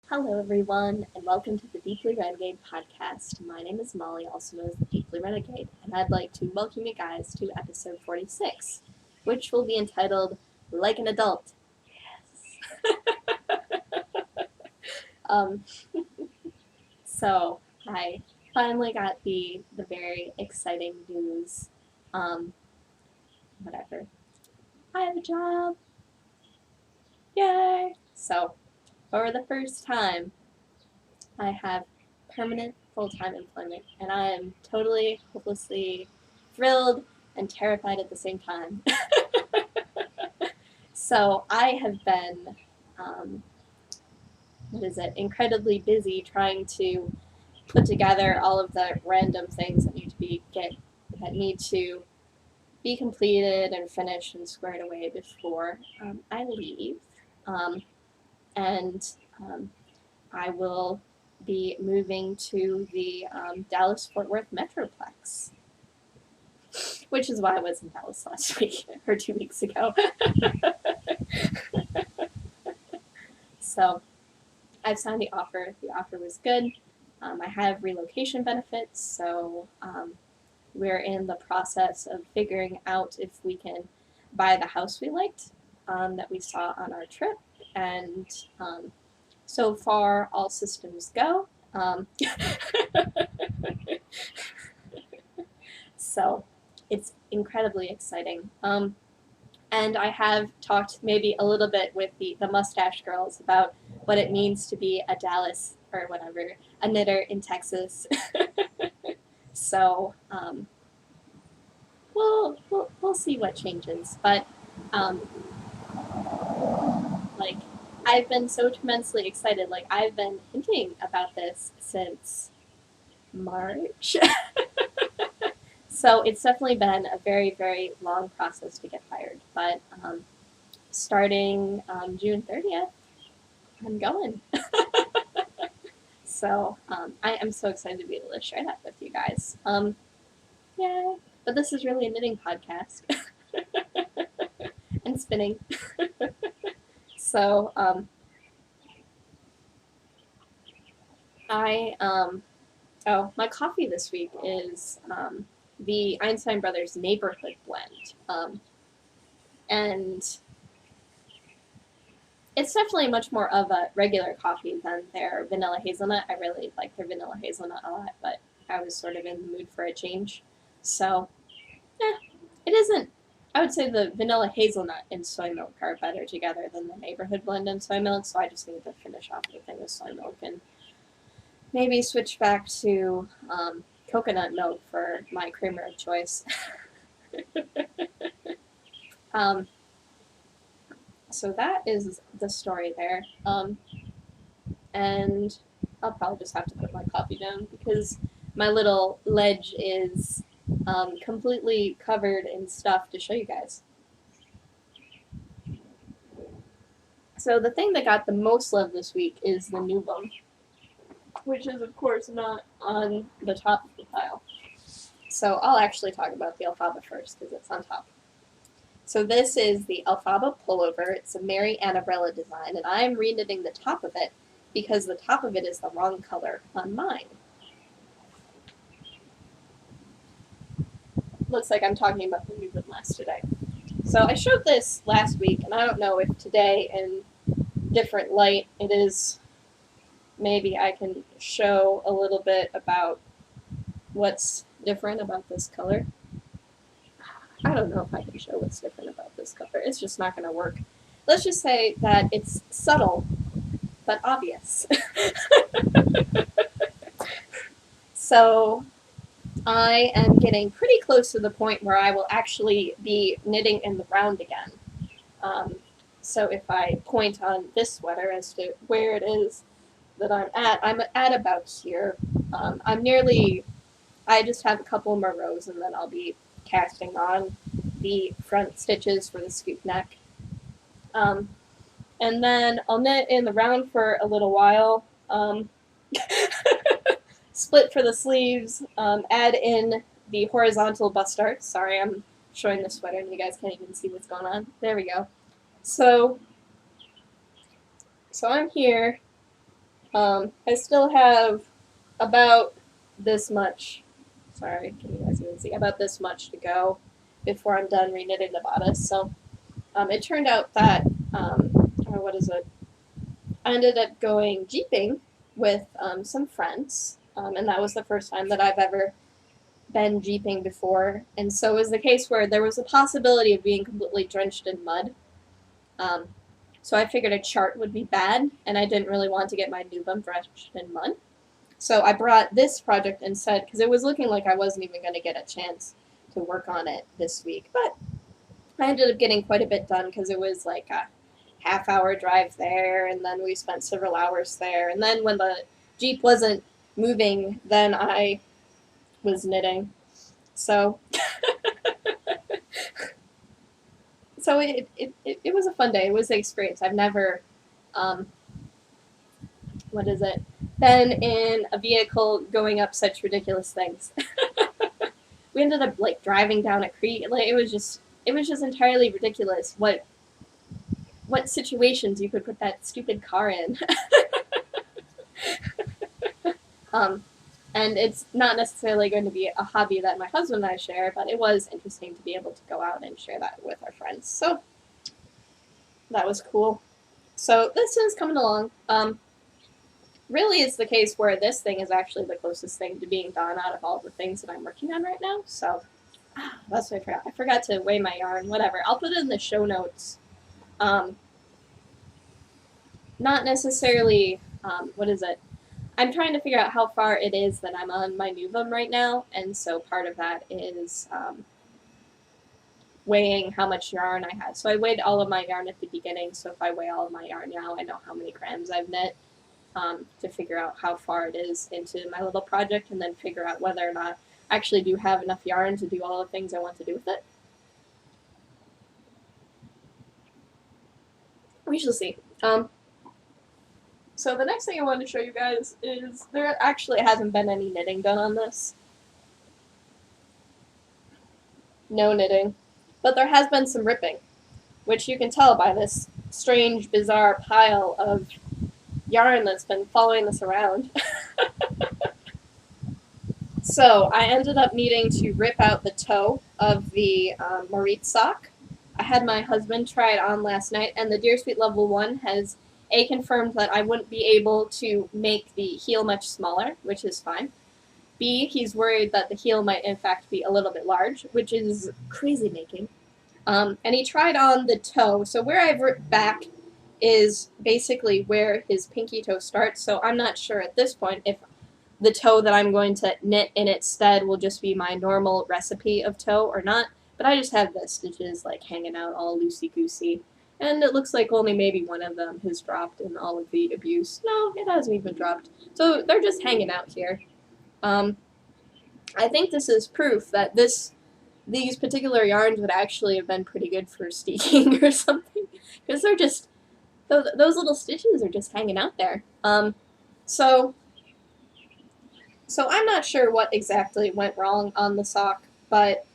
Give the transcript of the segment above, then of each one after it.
Hello, everyone, and welcome to the Deeply Renegade podcast. My name is Molly, also known as the Deeply Renegade, and I'd like to welcome you guys to episode 46, which will be entitled Like an Adult. Um, so, I finally got the very exciting news. Um, whatever. I have a job! Yay! So, for the first time, I have permanent full-time employment, and I am totally, hopelessly thrilled and terrified at the same time. So I have been, um, incredibly busy trying to put together all of the random things that need to be completed and finished and squared away before I leave. Um, and I will be moving to the Dallas-Fort Worth Metroplex, which is why I was in Dallas last week or 2 weeks ago. So I've signed the offer. The offer was good. I have relocation benefits, so we're in the process of figuring out if we can buy the house we liked that we saw on our trip. And so far, all systems go. So it's incredibly exciting. And I have talked maybe a little bit with the mustache girls about what it means to be a Dallas or whatever, a knitter in Texas. So we'll see what changes. But um, like I've been so tremendously excited. Like I've been thinking about this since March. So it's definitely been a very, very long process to get hired. But starting June 30th, I'm going. So I am so excited to be able to share that with you guys. Yeah, but this is really a knitting podcast and spinning. So my coffee this week is the Einstein Brothers Neighborhood Blend, and it's definitely much more of a regular coffee than their vanilla hazelnut. I really like their vanilla hazelnut a lot, but I was sort of in the mood for a change. So, it isn't. I would say the vanilla hazelnut and soy milk are better together than the neighborhood blend and soy milk, so I just need to finish off the thing with soy milk and maybe switch back to coconut milk for my creamer of choice. um, so that is the story there. And I'll probably just have to put my coffee down because my little ledge is completely covered in stuff to show you guys. So the thing that got the most love this week is the nubum, which is of course not on the top of the pile. So I'll actually talk about the alfaba first because it's on top. So this is the alfaba pullover. It's a Mary Annabella design, and I'm reknitting the top of it because the top of it is the wrong color on mine. Looks like I'm talking about the nubum last today. So I showed this last week, and I don't know if today in different light it is. Maybe I can show a little bit about what's different about this color. I don't know if I can show what's different about this color. It's just not going to work. Let's just say that it's subtle, but obvious. So I am getting pretty close to the point where I will actually be knitting in the round again. So if I point on this sweater as to where it is that I'm at about here. I just have a couple more rows and then I'll be casting on the front stitches for the scoop neck. And then I'll knit in the round for a little while. Split for the sleeves, add in the horizontal bust darts. Sorry, I'm showing the sweater and you guys can't even see what's going on. There we go. So I'm here, I still have about this much, sorry, can you guys even see, about this much to go before I'm done reknitting the bodice. So it turned out that, what is it, I ended up going jeeping with some friends, and that was the first time that I've ever been jeeping before, and so it was the case where there was a possibility of being completely drenched in mud. Um, so I figured a chart would be bad, and I didn't really want to get my new bum drenched in mud. So I brought this project instead, because it was looking like I wasn't even going to get a chance to work on it this week. But I ended up getting quite a bit done, because it was like a half-hour drive there, and then we spent several hours there. And then when the Jeep wasn't moving, then I was knitting. So so it was a fun day. It was an experience. I've never, what is it, been in a vehicle going up such ridiculous things. We ended up like driving down a creek. Like it was just entirely ridiculous what situations you could put that stupid car in. And it's not necessarily going to be a hobby that my husband and I share, but it was interesting to be able to go out and share that with our friends. So that was cool. So this is coming along. Really, it's the case where this thing is actually the closest thing to being done out of all the things that I'm working on right now. So that's what I forgot. I forgot to weigh my yarn. Whatever. I'll put it in the show notes. Not necessarily, what is it? I'm trying to figure out how far it is that I'm on my Nuvum right now, and so part of that is weighing how much yarn I had. So I weighed all of my yarn at the beginning, so if I weigh all of my yarn now, I know how many grams I've knit, to figure out how far it is into my little project, and then figure out whether or not I actually do have enough yarn to do all the things I want to do with it. We shall see. So the next thing I want to show you guys is there actually hasn't been any knitting done on this. No knitting. But there has been some ripping, which you can tell by this strange, bizarre pile of yarn that's been following this around. So I ended up needing to rip out the toe of the Maurice sock. I had my husband try it on last night, and the Dear Sweet Level 1 has confirmed that I wouldn't be able to make the heel much smaller, which is fine. B, he's worried that the heel might in fact be a little bit large, which is crazy making. And he tried on the toe. So where I've ripped back is basically where his pinky toe starts, so I'm not sure at this point if the toe that I'm going to knit in its stead will just be my normal recipe of toe or not, but I just have the stitches like hanging out all loosey-goosey. And it looks like only maybe one of them has dropped in all of the abuse. No, it hasn't even dropped. So they're just hanging out here. I think this is proof that these particular yarns would actually have been pretty good for steeking or something, because they're just, those little stitches are just hanging out there. So I'm not sure what exactly went wrong on the sock, but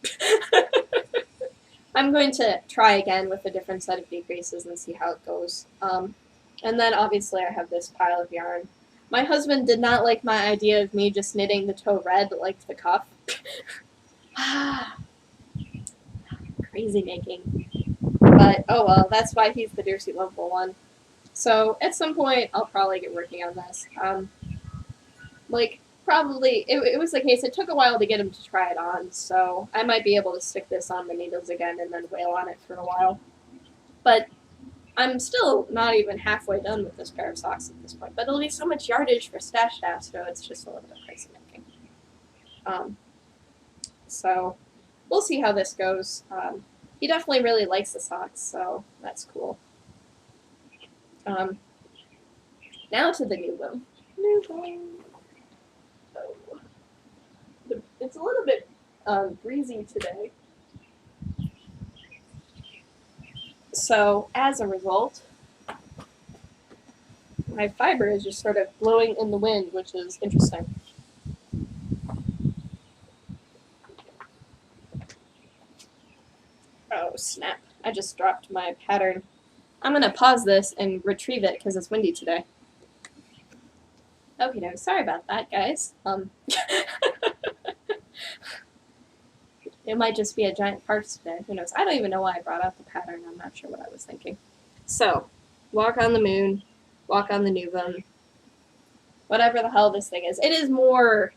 I'm going to try again with a different set of decreases and see how it goes. And then obviously I have this pile of yarn. My husband did not like my idea of me just knitting the toe red like the cuff. Crazy making. But oh well, that's why he's the Dear Sweet Level 1. So at some point I'll probably get working on this. Probably, it was the case, it took a while to get him to try it on, so I might be able to stick this on the needles again and then wail on it for a while. But I'm still not even halfway done with this pair of socks at this point, but it'll be so much yardage for stash staff, so it's just a little bit crazy making. So we'll see how this goes. He definitely really likes the socks, so that's cool. Now to the new boom. It's a little bit breezy today. So as a result, my fiber is just sort of blowing in the wind, which is interesting. Oh, snap. I just dropped my pattern. I'm going to pause this and retrieve it because it's windy today. Okay, no, sorry about that, guys. It might just be a giant farce today. Who knows? I don't even know why I brought up the pattern. I'm not sure what I was thinking. So, walk on the moon, walk on the Nuvum, whatever the hell this thing is. It is more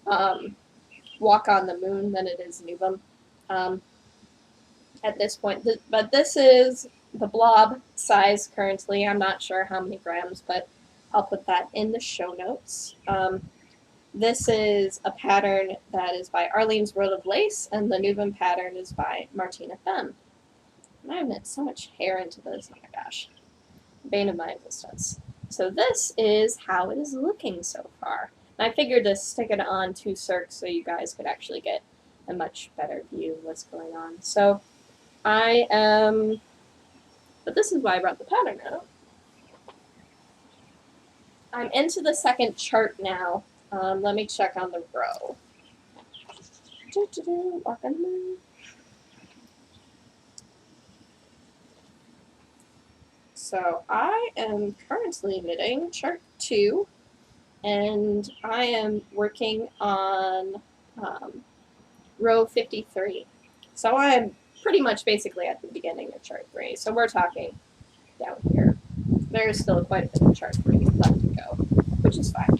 walk on the moon than it is Nuvum at this point. But this is the blob size currently. I'm not sure how many grams, but I'll put that in the show notes. This is a pattern that is by Arlene's World of Lace, and the Nuvum pattern is by Martina Femme. And I have knit so much hair into this, oh my gosh. Bane of my existence. So this is how it is looking so far. And I figured to stick it on 2 circs so you guys could actually get a much better view of what's going on. So I am, but this is why I brought the pattern out. I'm into the second chart now. Let me check on the row. Walk on the moon. So I am currently knitting chart 2, and I am working on row 53. So I'm pretty much basically at the beginning of chart 3. So we're talking down here. There's still quite a bit of chart 3 left to go, which is fine.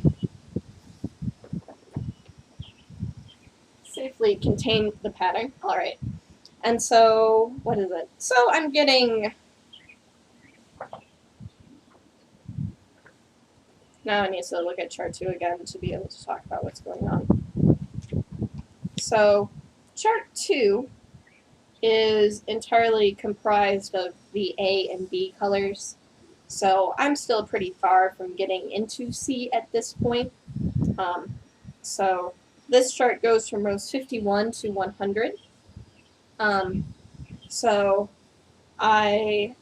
Safely contain the pattern. All right. And so, what is it? So I'm getting, now I need to look at chart 2 again to be able to talk about what's going on. So chart 2 is entirely comprised of the A and B colors. So I'm still pretty far from getting into C at this point. So this chart goes from rows 51 to 100. So I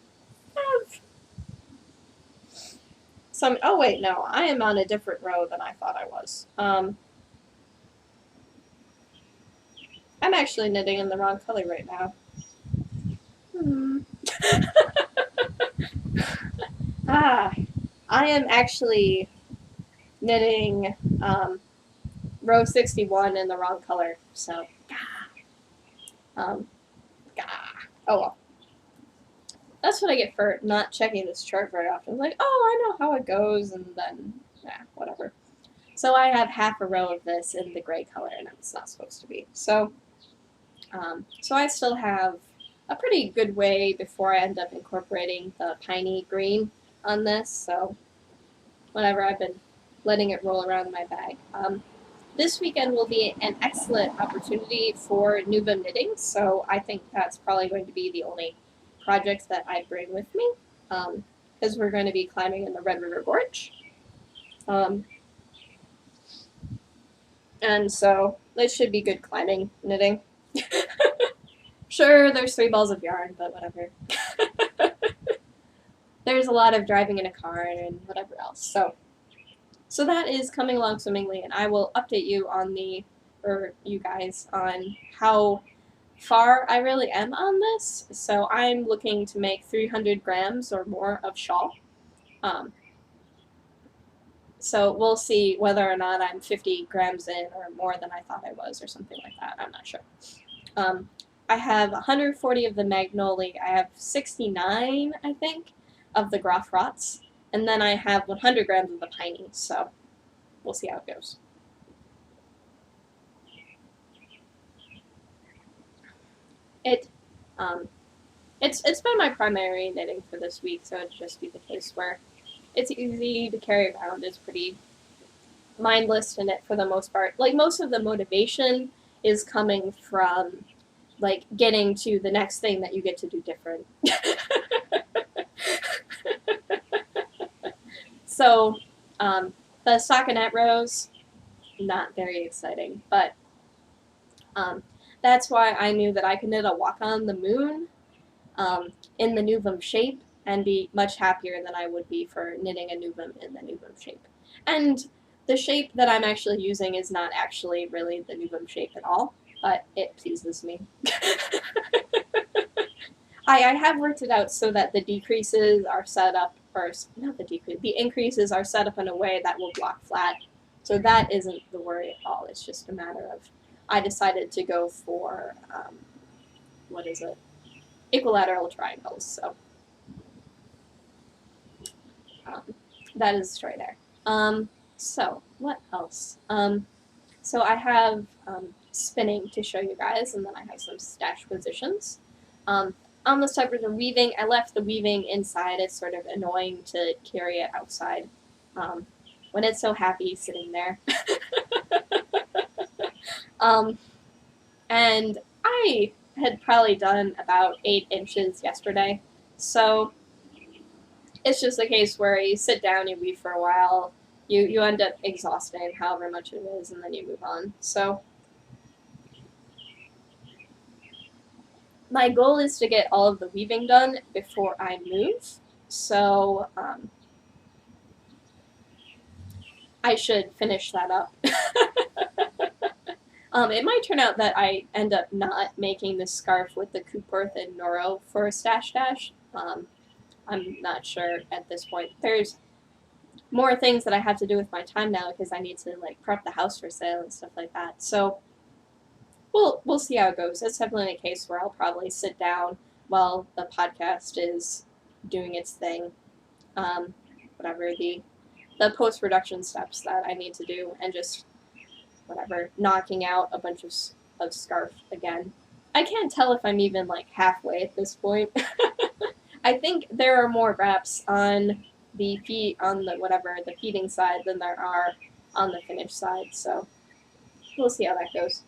have some, oh wait, no, I am on a different row than I thought I was. I'm actually knitting in the wrong color right now. I am actually knitting row 61 in the wrong color, so oh well. That's what I get for not checking this chart very often. Like, oh, I know how it goes, and then, whatever. So I have half a row of this in the gray color, and it's not supposed to be. So I still have a pretty good way before I end up incorporating the piney green on this, so whatever, I've been letting it roll around in my bag. This weekend will be an excellent opportunity for Nuvum knitting, so I think that's probably going to be the only projects that I bring with me, because we're going to be climbing in the Red River Gorge. And so this should be good climbing knitting. Sure, there's 3 balls of yarn, but whatever. There's a lot of driving in a car and whatever else. So that is coming along swimmingly, and I will update you on you guys on how far I really am on this. So I'm looking to make 300 grams or more of shawl. So we'll see whether or not I'm 50 grams in or more than I thought I was or something like that. I'm not sure. I have 140 of the Magnoli. I have 69, I think, of the Graf Rots. And then I have 100 grams of the Piney. So we'll see how it goes. It's been my primary knitting for this week, so it'd just be the case where it's easy to carry around. It's pretty mindless to knit for the most part. Like, most of the motivation is coming from, like, getting to the next thing that you get to do different. So, the stockinette rows, not very exciting, but that's why I knew that I could knit a walk on the moon in the Nuvum shape and be much happier than I would be for knitting a Nuvum in the Nuvum shape. And the shape that I'm actually using is not actually really the Nuvum shape at all, but it pleases me. I have worked it out so that the decreases are set up or not the decrease, the increases are set up in a way that will block flat. So that isn't the worry at all. It's just a matter of, I decided to go for, what is it? Equilateral triangles. So that is the story there. So what else? So I have spinning to show you guys, and then I have some stash positions. On the subject of weaving, I left the weaving inside. It's sort of annoying to carry it outside when it's so happy sitting there. And I had probably done about 8 inches yesterday, so it's just a case where you sit down, you weave for a while, you end up exhausting however much it is, and then you move on. So my goal is to get all of the weaving done before I move, so I should finish that up. It might turn out that I end up not making the scarf with the Cooperth and Noro for a stash dash. I'm not sure at this point. There's more things that I have to do with my time now because I need to like prep the house for sale and stuff like that. So we'll see how it goes. It's definitely a case where I'll probably sit down while the podcast is doing its thing. Whatever the post-production steps that I need to do, and just whatever, knocking out a bunch of scarf again. I can't tell if I'm even like halfway at this point. I think there are more wraps on the feeding side than there are on the finished side, so we'll see how that goes.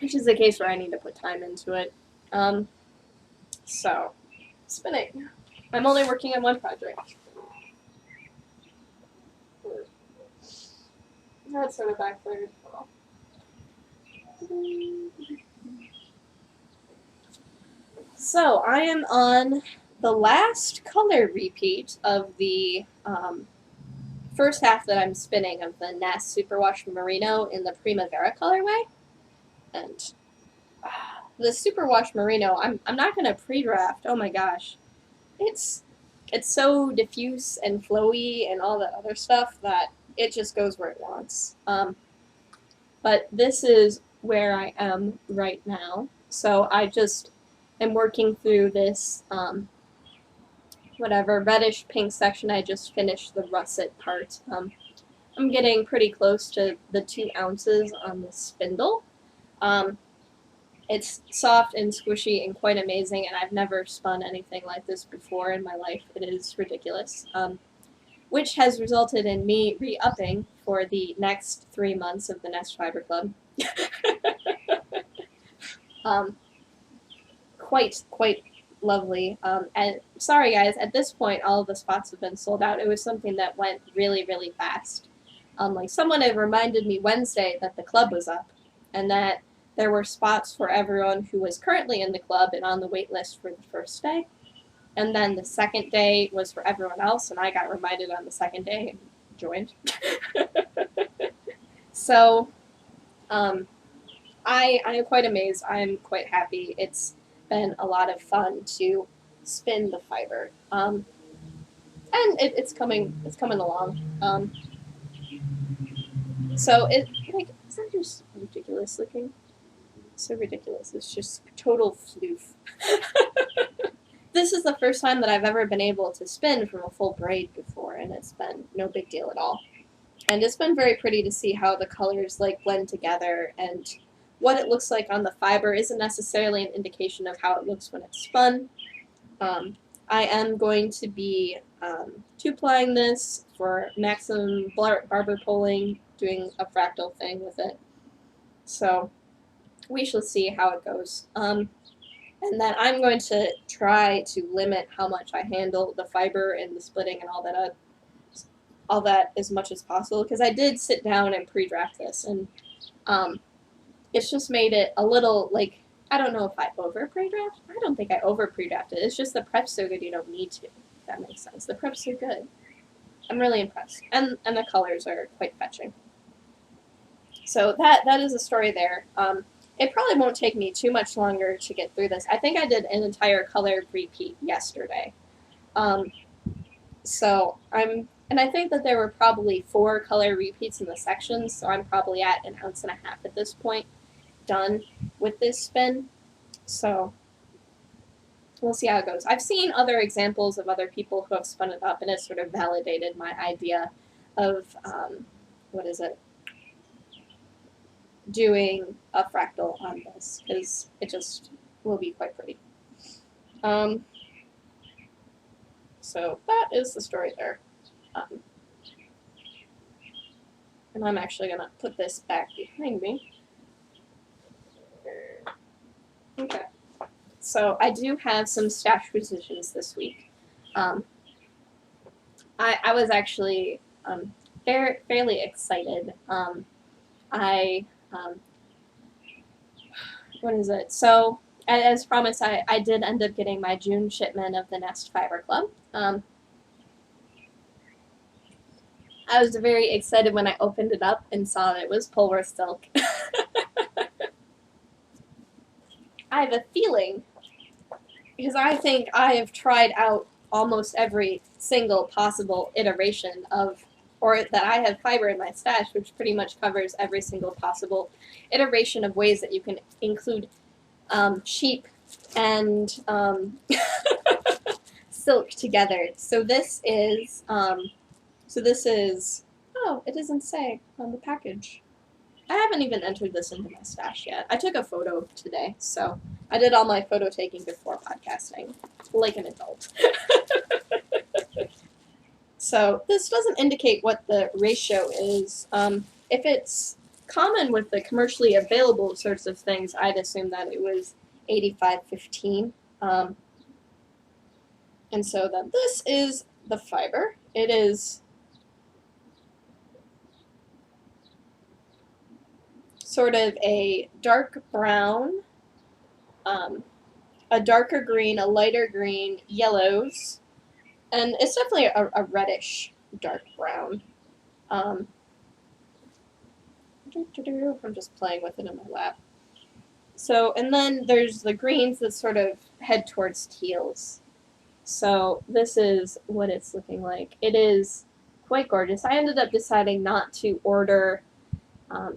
Which is a case where I need to put time into it. So, spinning. I'm only working on one project. That's sort of backfired. So I am on the last color repeat of the first half that I'm spinning of the NAS Superwash Merino in the Primavera colorway. And the Superwash Merino, I'm not going to pre-draft. Oh my gosh. It's so diffuse and flowy and all that other stuff that it just goes where it wants. But this is where I am right now. So I just am working through this reddish pink section. I just finished the russet part. I'm getting pretty close to the 2 ounces on the spindle. It's soft and squishy and quite amazing, and I've never spun anything like this before in my life. It is ridiculous. Which has resulted in me re-upping for the next 3 months of the Nest Fiber Club. Quite lovely. And sorry guys, at this point all of the spots have been sold out. It was something that went really, really fast. Like someone had reminded me Wednesday that the club was up, and that there were spots for everyone who was currently in the club and on the wait list for the first day. And then the second day was for everyone else, and I got reminded on the second day and joined. So, I am quite amazed. I'm quite happy. It's been a lot of fun to spin the fiber. And it's coming along. So isn't that just ridiculous looking? So ridiculous. It's just total floof. This is the first time that I've ever been able to spin from a full braid before, and it's been no big deal at all. And it's been very pretty to see how the colors like blend together, and what it looks like on the fiber isn't necessarily an indication of how it looks when it's spun. I am going to be 2-plying this for maximum barber pulling, doing a fractal thing with it. So we shall see how it goes. And then I'm going to try to limit how much I handle the fiber and the splitting and all that as much as possible, because I did sit down and pre-draft this, and it's just made it a little, like, I don't know if I over pre-draft. I don't think I over pre-drafted. It's just the prep's so good you don't need to, if that makes sense. The prep's so good. I'm really impressed. And the colors are quite fetching. So that is the story there. it probably won't take me too much longer to get through this. I think I did an entire color repeat yesterday. Um, and I think that there were probably 4 color repeats in the sections, so I'm probably at 1.5 ounces at this point, done with this spin. So we'll see how it goes. I've seen other examples of other people who have spun it up, and it sort of validated my idea of, doing a fractal on this, because it just will be quite pretty. So that is the story there. And I'm actually going to put this back behind me. Okay. So I do have some stash positions this week. I was actually fairly excited. So as promised, I did end up getting my June shipment of the Nest Fiber Club. I was very excited when I opened it up and saw that it was Polworth silk. I have a feeling, because I think I have tried out almost every single possible iteration of, or that I have fiber in my stash, which pretty much covers every single possible iteration of ways that you can include sheep and silk together. So this is, oh, it doesn't say on the package. I haven't even entered this into my stash yet. I took a photo today, so I did all my photo taking before podcasting, like an adult. So this doesn't indicate what the ratio is. If it's common with the commercially available sorts of things, I'd assume that it was 85-15. And so then this is the fiber. It is sort of a dark brown, a darker green, a lighter green, yellows, and it's definitely a reddish dark brown. I'm just playing with it in my lap. So, and then there's the greens that sort of head towards teals. So this is what it's looking like. It is quite gorgeous. I ended up deciding not to order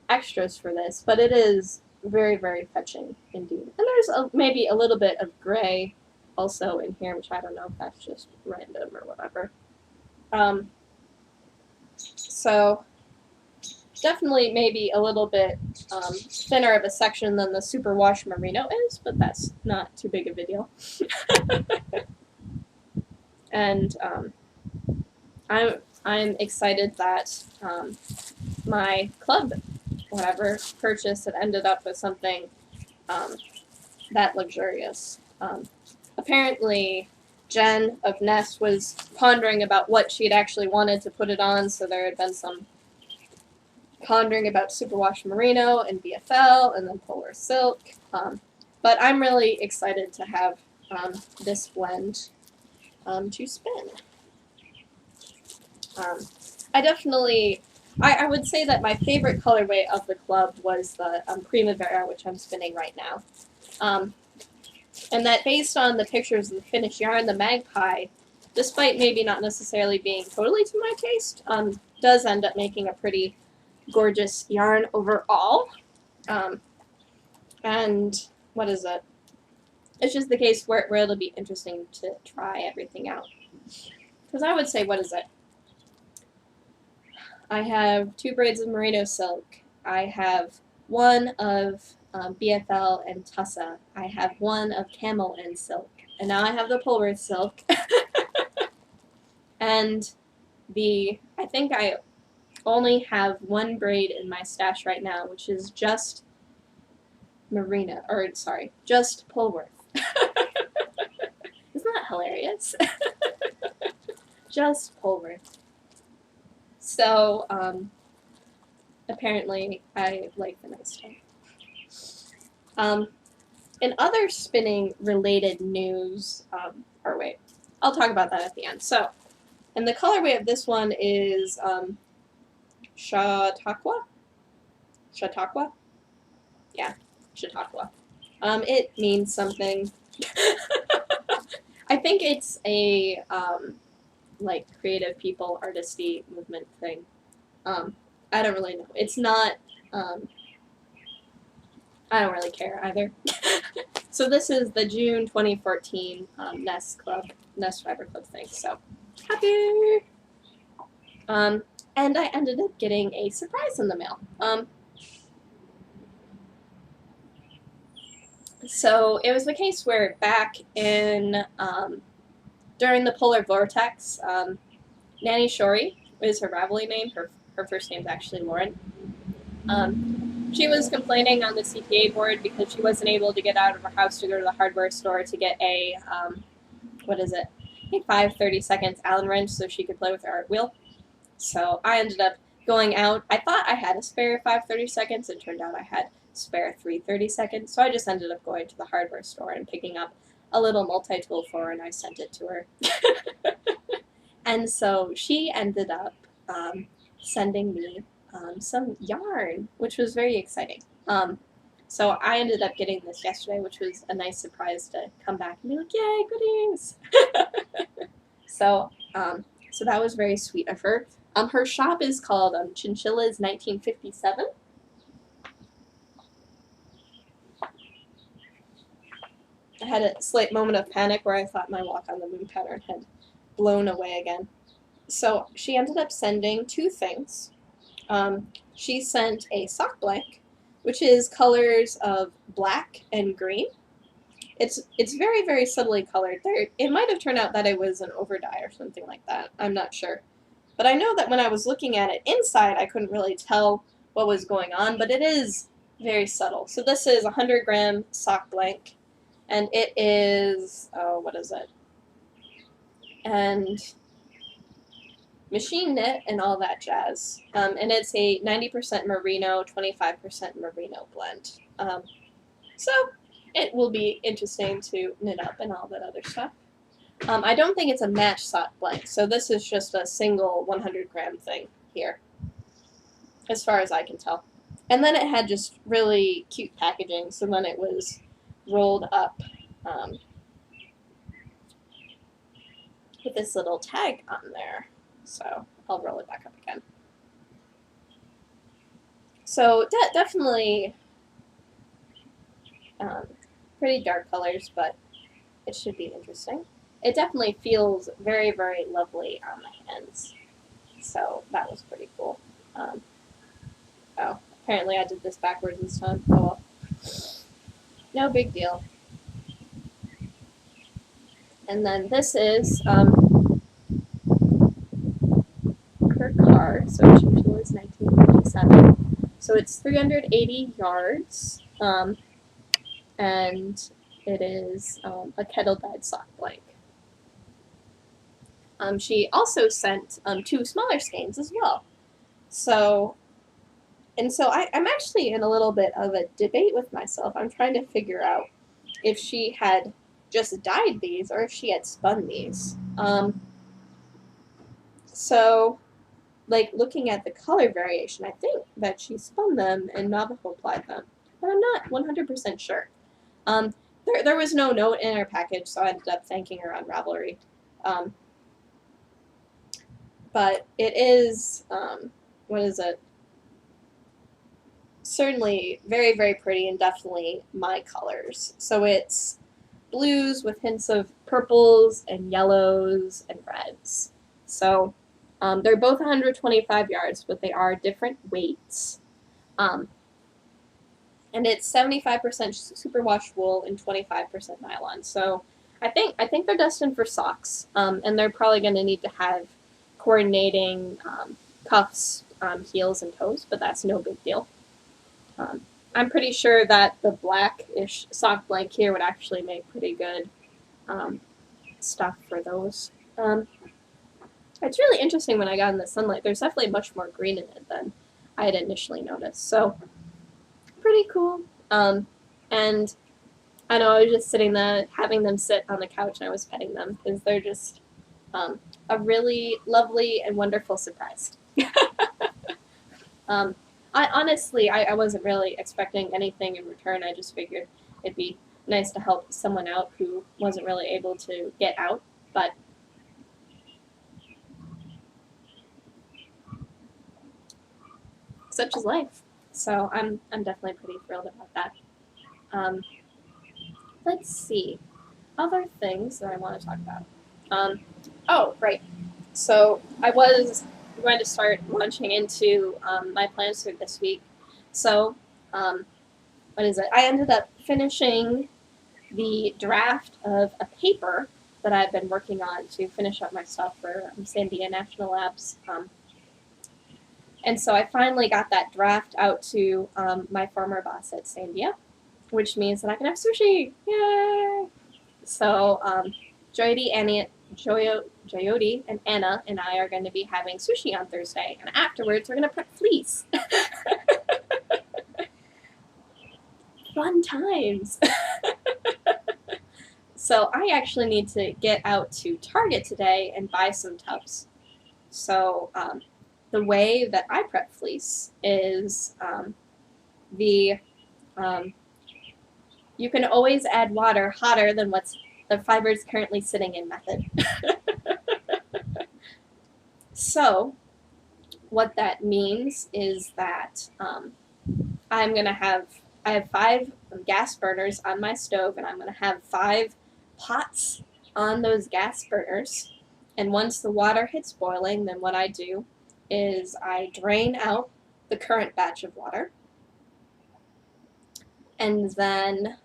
extras for this, but it is very, very fetching indeed. And there's maybe a little bit of gray also in here, which I don't know if that's just random or whatever. So definitely maybe a little bit thinner of a section than the Superwash Merino is, but that's not too big of a deal. And I'm excited that my club, purchase had ended up with something that luxurious. Apparently, Jen of Nest was pondering about what she had actually wanted to put it on, so there had been some pondering about Superwash Merino and BFL and then Polar Silk. But I'm really excited to have this blend to spin. I would say that my favorite colorway of the club was the Primavera, which I'm spinning right now. And that based on the pictures of the finished yarn, the Magpie, despite maybe not necessarily being totally to my taste, does end up making a pretty gorgeous yarn overall. And what is it? It's just the case where it'll be interesting to try everything out. Because I would say, what is it? I have 2 braids of merino silk. I have 1 of BFL and Tussa. I have 1 of camel and silk. And now I have the Polworth silk. And I think I only have 1 braid in my stash right now, which is just merino, just Polworth. Isn't that hilarious? Just Polworth. So, apparently, I like the nice stuff. In other spinning-related news, I'll talk about that at the end. So, and the colorway of this one is Chautauqua? Yeah, Chautauqua. It means something. I think it's a like creative people, artisty movement thing. I don't really know. It's not. I don't really care either. So this is the June 2014 Nest Fiber Club thing. So happy. And I ended up getting a surprise in the mail. So it was the case where back in during the polar vortex, Nanny Shori is her Ravelry name. Her first name's actually Lauren. She was complaining on the CPA board because she wasn't able to get out of her house to go to the hardware store to get a, what is it, I think 5 30-second Allen wrench so she could play with her art wheel. So I ended up going out. I thought I had a spare 5 30-seconds. It turned out I had spare 3 30-seconds. So I just ended up going to the hardware store and picking up a little multi-tool for her, and I sent it to her. And so she ended up sending me some yarn, which was very exciting. So I ended up getting this yesterday, which was a nice surprise to come back and be like, yay, goodies! So that was very sweet of her. Her shop is called Chinchilla's 1957. I had a slight moment of panic where I thought my walk on the moon pattern had blown away again. So she ended up sending 2 things. She sent a sock blank, which is colors of black and green. It's very, very subtly colored. It might have turned out that it was an overdye or something like that. I'm not sure. But I know that when I was looking at it inside, I couldn't really tell what was going on, but it is very subtle. So this is a 100-gram sock blank, and it is, oh, what is it? And machine knit and all that jazz. And it's a 90% merino, 25% merino blend. So it will be interesting to knit up and all that other stuff. I don't think it's a match sock blank, so this is just a single 100-gram thing here, as far as I can tell. And then it had just really cute packaging, so then it was rolled up with this little tag on there. So I'll roll it back up again. So definitely pretty dark colors, but it should be interesting. It definitely feels very, very lovely on the hands. So that was pretty cool. Oh, apparently I did this backwards this time. Oh well. No big deal. And then this is her card. So Chinchilla's 1957. So it's 380 yards. And it is a kettle-dyed sock blank. She also sent 2 smaller skeins as well. So I'm actually in a little bit of a debate with myself. I'm trying to figure out if she had just dyed these or if she had spun these. So, like, looking at the color variation, I think that she spun them and Navajo applied them. But I'm not 100% sure. There was no note in her package, so I ended up thanking her on Ravelry. But it is, what is it? Certainly very, very pretty and definitely my colors. So it's blues with hints of purples and yellows and reds. So they're both 125 yards, but they are different weights. And it's 75% superwash wool and 25% nylon. So I think they're destined for socks, and they're probably going to need to have coordinating cuffs, heels, and toes, but that's no big deal. I'm pretty sure that the blackish sock blank here would actually make pretty good stuff for those. It's really interesting when I got in the sunlight. There's definitely much more green in it than I had initially noticed. So pretty cool. And I know I was just sitting there, having them sit on the couch, and I was petting them because they're just a really lovely and wonderful surprise. I honestly, I wasn't really expecting anything in return. I just figured it'd be nice to help someone out who wasn't really able to get out, but such is life. So I'm definitely pretty thrilled about that. Um, let's see other things that I want to talk about. Um, oh, right. So I was going to start launching into my plans for this week. So um, what is it? I ended up finishing the draft of a paper that I've been working on to finish up my stuff for Sandia National Labs. And so I finally got that draft out to my former boss at Sandia, which means that I can have sushi. Yay! So Jyoti and Anna and I are going to be having sushi on Thursday, and afterwards we're going to prep fleece. Fun times. So I actually need to get out to Target today and buy some tubs. So the way that I prep fleece is the you can always add water hotter than what's the fibers currently sitting in method. So what that means is that I have 5 gas burners on my stove, and I'm going to have 5 pots on those gas burners. And once the water hits boiling, then what I do is I drain out the current batch of water, and then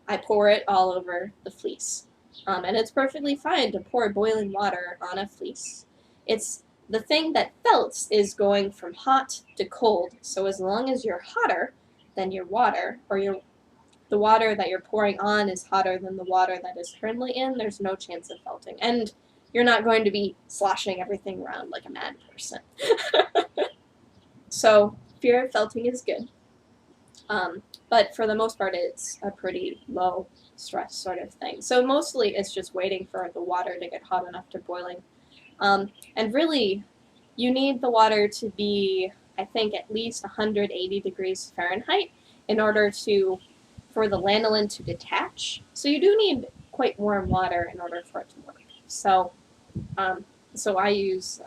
I pour it all over the fleece. And it's perfectly fine to pour boiling water on a fleece. It's the thing that felts is going from hot to cold. So as long as you're hotter than your water, or the water that you're pouring on is hotter than the water that is currently in, there's no chance of felting. And you're not going to be sloshing everything around like a mad person. So fear of felting is good. But for the most part, it's a pretty low stress sort of thing. So mostly it's just waiting for the water to get hot enough to boiling. And really, you need the water to be, I think, at least 180 degrees Fahrenheit in order for the lanolin to detach. So you do need quite warm water in order for it to work. So, so I use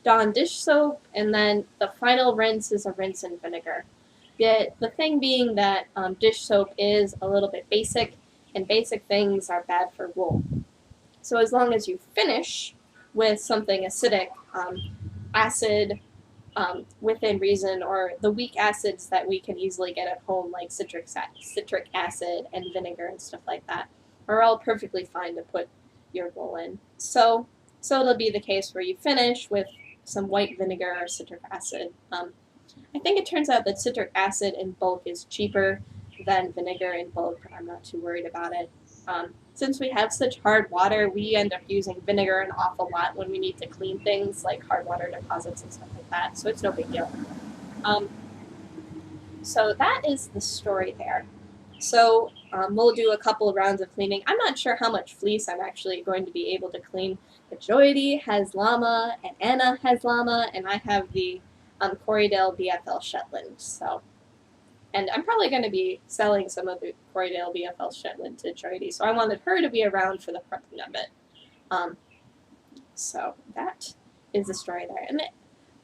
Dawn dish soap, and then the final rinse is a rinse in vinegar. The thing being that dish soap is a little bit basic, and basic things are bad for wool. So as long as you finish with something acidic, acid within reason, or the weak acids that we can easily get at home, like citric acid and vinegar and stuff like that, are all perfectly fine to put your wool in. So it'll be the case where you finish with some white vinegar or citric acid. I think it turns out that citric acid in bulk is cheaper than vinegar in bulk, but I'm not too worried about it. Since we have such hard water, we end up using vinegar an awful lot when we need to clean things like hard water deposits and stuff like that, so it's no big deal. So that is the story there. So we'll do a couple of rounds of cleaning. I'm not sure how much fleece I'm actually going to be able to clean, but Joydy has llama, and Anna has llama, and I have the Corriedale BFL Shetland. So, and I'm probably going to be selling some of the Corriedale BFL Shetland to Joydy, so I wanted her to be around for the prepping of it. So that is the story there. And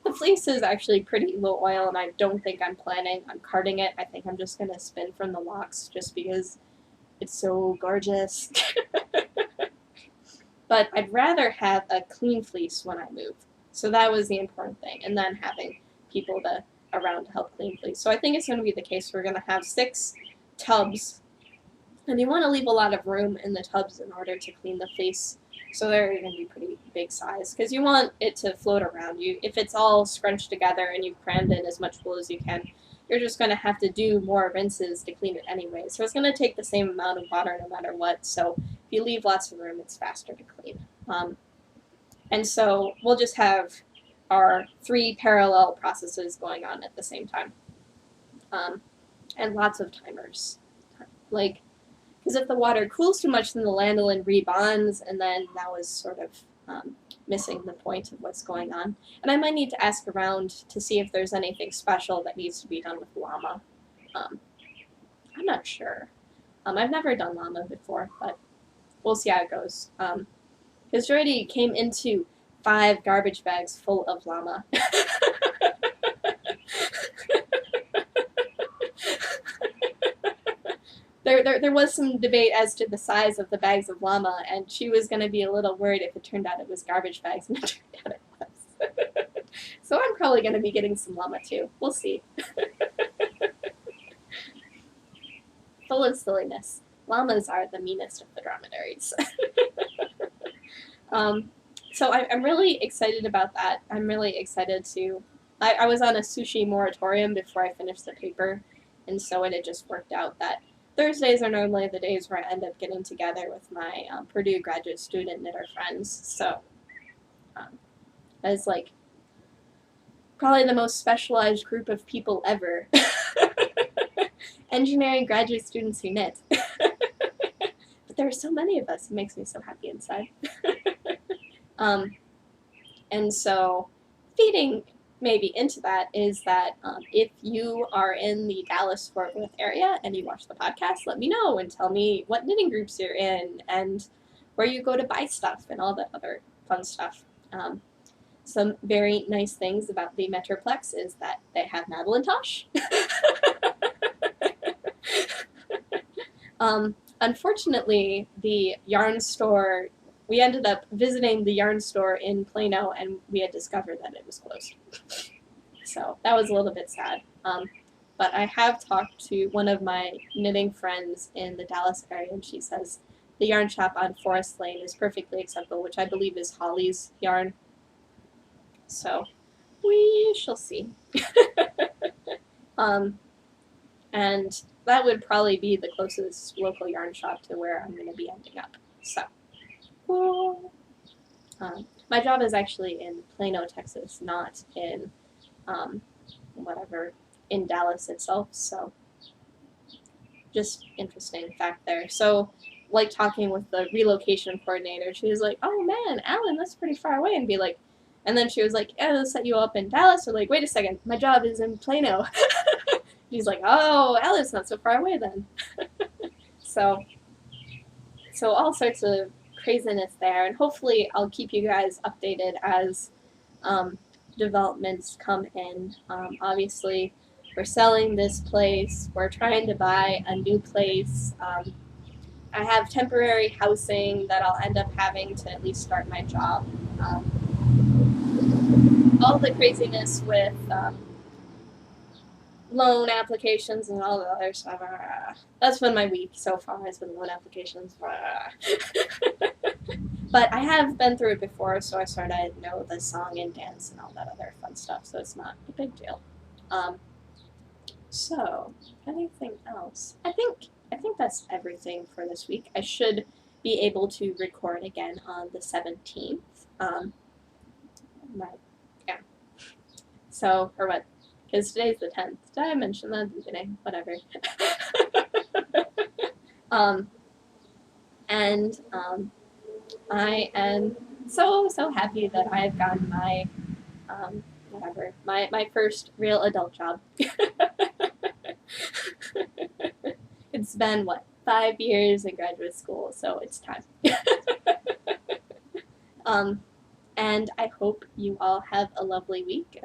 the fleece is actually pretty low oil, and I don't think I'm planning on carding it. I think I'm just going to spin from the locks just because it's so gorgeous. But I'd rather have a clean fleece when I move. So that was the important thing. And then having people around to help clean fleece. So I think it's going to be the case we're going to have 6 tubs. And you want to leave a lot of room in the tubs in order to clean the fleece. So they're going to be pretty big size because you want it to float around. If it's all scrunched together and you've crammed in as much wool as you can, you're just going to have to do more rinses to clean it anyway. So it's going to take the same amount of water no matter what. So if you leave lots of room, it's faster to clean. And so we'll just have our 3 parallel processes going on at the same time. And lots of timers. Like, because if the water cools too much, then the lanolin rebonds, and then that was sort of missing the point of what's going on. And I might need to ask around to see if there's anything special that needs to be done with llama. I'm not sure. I've never done llama before, but we'll see how it goes. Because she already came into 5 garbage bags full of llama. There was some debate as to the size of the bags of llama, and she was going to be a little worried if it turned out it was garbage bags, and it turned out it was. So I'm probably going to be getting some llama too. We'll see. Full of silliness. Llamas are the meanest of the dromedaries. So I'm really excited about that. I'm really excited to... I was on a sushi moratorium before I finished the paper, and so it had just worked out that Thursdays are normally the days where I end up getting together with my Purdue graduate student knitter friends. So as like probably the most specialized group of people ever. Engineering graduate students who knit. But there are so many of us. It makes me so happy inside. And so feeding maybe into that is that if you are in the Dallas-Fort Worth area and you watch the podcast, let me know and tell me what knitting groups you're in and where you go to buy stuff and all the other fun stuff. Some very nice things about the Metroplex is that they have Madeline-tosh. Unfortunately, the yarn store, we ended up visiting the yarn store in Plano, and we had discovered that it was closed. So that was a little bit sad. But I have talked to one of my knitting friends in the Dallas area, and she says the yarn shop on Forest Lane is perfectly acceptable, which I believe is Holly's yarn. So we shall see. And that would probably be the closest local yarn shop to where I'm going to be ending up. So, cool. My job is actually in Plano, Texas, not in in Dallas itself. So, just interesting fact there. So, like talking with the relocation coordinator, she was like, "Oh man, Alan, that's pretty far away," and be like, and then she was like, "Yeah, they'll set you up in Dallas." Or like, "Wait a second, my job is in Plano." He's like, "Oh, Alan's not so far away then." So all sorts of craziness there, and hopefully I'll keep you guys updated as developments come in. Obviously, we're selling this place. We're trying to buy a new place. I have temporary housing that I'll end up having to at least start my job. All the craziness with loan applications and all the other stuff. That's been my week so far, has been loan applications. But I have been through it before, so I sort of know the song and dance and all that other fun stuff, so it's not a big deal. So, anything else? I think that's everything for this week. I should be able to record again on the 17th. Yeah. So, or what? Because today's the 10th. Did I mention that at the beginning? Whatever. I am so happy that I've gotten my my first real adult job. It's been 5 years in graduate school, so it's time. And I hope you all have a lovely week.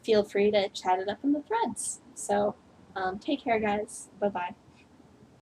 Feel free to chat it up in the threads. So take care, guys. Bye-bye.